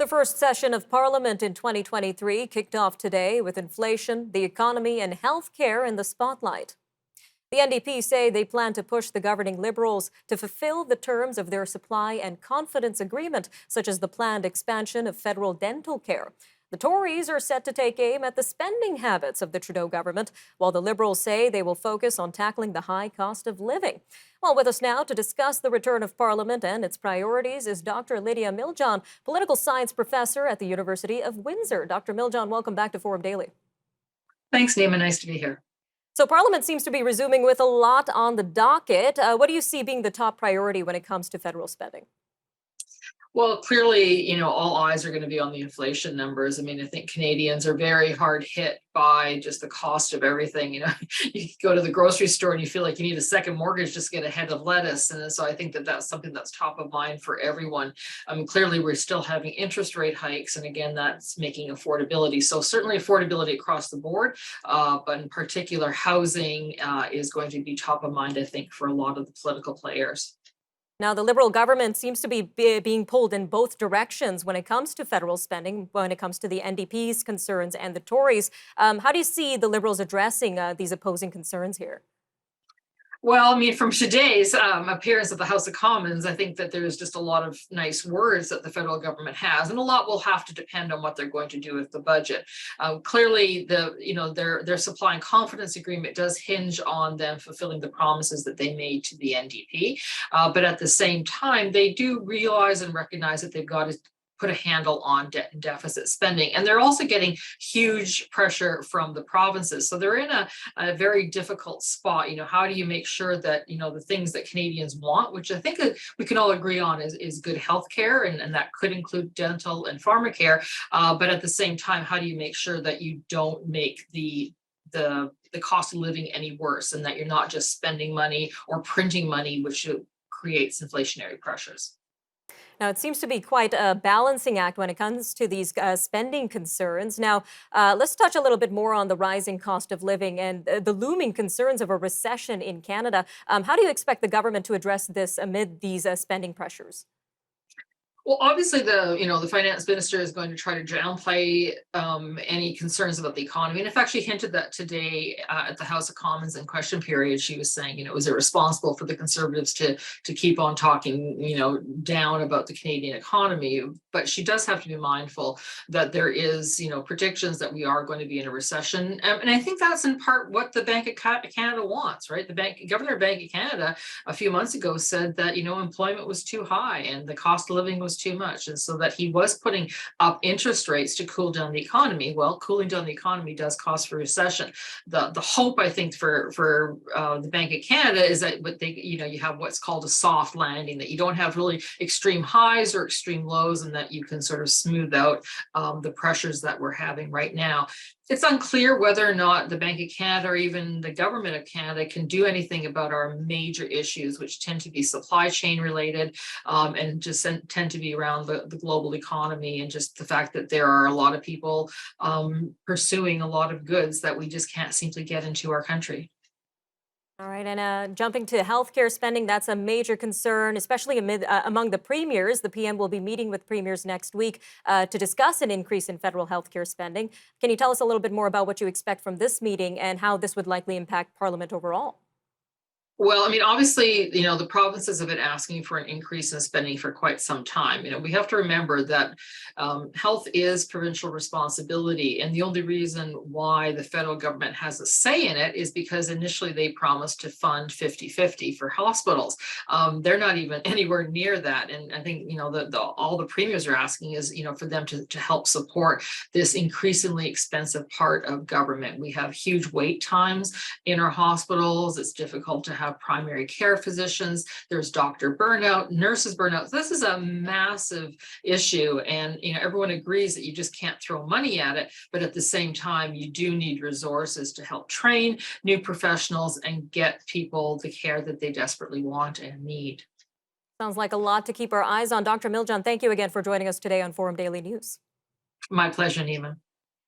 The first session of Parliament in 2023 kicked off today with inflation, the economy, and health care in the spotlight. The NDP say they plan to push the governing Liberals to fulfill the terms of their supply and confidence agreement, such as the planned expansion of federal dental care. The Tories are set to take aim at the spending habits of the Trudeau government, while the Liberals say they will focus on tackling the high cost of living. Well, with us now to discuss the return of Parliament and its priorities is Dr. Lydia Miljan, political science professor at the University of Windsor. Dr. Miljan, welcome back to Forum Daily. Thanks, Nima. Nice to be here. So Parliament seems to be resuming with a lot on the docket. What do you see being the top priority when it comes to federal spending? Well, clearly, all eyes are going to be on the inflation numbers. I mean, I think Canadians are very hard hit by just the cost of everything. You go to the grocery store and you feel like you need a second mortgage just to get a head of lettuce. And so I think that that's something that's top of mind for everyone. Clearly, we're still having interest rate hikes. And again, that's making affordability. So certainly affordability across the board, but in particular, housing is going to be top of mind, I think, for a lot of the political players. Now, the Liberal government seems to be being pulled in both directions when it comes to federal spending, when it comes to the NDP's concerns and the Tories. How do you see the Liberals addressing these opposing concerns here? Well, I mean, from today's appearance at the House of Commons, I think that there's just a lot of nice words that the federal government has, and a lot will have to depend on what they're going to do with the budget. Clearly, their supply and confidence agreement does hinge on them fulfilling the promises that they made to the NDP, but at the same time, they do realize and recognize that they've got to put a handle on debt and deficit spending. And they're also getting huge pressure from the provinces. So they're in a very difficult spot. How do you make sure that, the things that Canadians want, which I think we can all agree on is good health care, and that could include dental and pharmacare. But at the same time, how do you make sure that you don't make the cost of living any worse, and that you're not just spending money or printing money, which creates inflationary pressures? Now, it seems to be quite a balancing act when it comes to these spending concerns. Now, let's touch a little bit more on the rising cost of living and the looming concerns of a recession in Canada. How do you expect the government to address this amid these spending pressures? Well, obviously, the finance minister is going to try to downplay any concerns about the economy. And in fact, she hinted that today at the House of Commons in question period. She was saying, was it responsible for the Conservatives to keep on talking, down about the Canadian economy? But she does have to be mindful that there is, predictions that we are going to be in a recession. And I think that's in part what the Bank of Canada wants, right? Governor of Bank of Canada a few months ago said that, employment was too high and the cost of living was too much, and so that he was putting up interest rates to cool down the economy. Well, cooling down the economy does cause for recession. The hope, I think, for the Bank of Canada is that you have what's called a soft landing, that you don't have really extreme highs or extreme lows, and that you can sort of smooth out the pressures that we're having right now. It's unclear whether or not the Bank of Canada or even the government of Canada can do anything about our major issues, which tend to be supply chain related and just tend to be around the global economy, and just the fact that there are a lot of people pursuing a lot of goods that we just can't seem to get into our country. All right, and jumping to healthcare spending, that's a major concern, especially among the premiers. The PM will be meeting with premiers next week to discuss an increase in federal healthcare spending. Can you tell us a little bit more about what you expect from this meeting and how this would likely impact Parliament overall? Well, I mean, obviously, the provinces have been asking for an increase in spending for quite some time. We have to remember that health is provincial responsibility. And the only reason why the federal government has a say in it is because initially they promised to fund 50-50 for hospitals. They're not even anywhere near that. And I think, all the premiers are asking is, for them to help support this increasingly expensive part of government. We have huge wait times in our hospitals. It's difficult to have primary care physicians. There's doctor burnout, nurses burnout. This is a massive issue, and everyone agrees that you just can't throw money at it. But at the same time, you do need resources to help train new professionals and get people the care that they desperately want and need. Sounds like a lot to keep our eyes on. Dr. Miljan, thank you again for joining us today on Forum Daily News. My pleasure, Nima.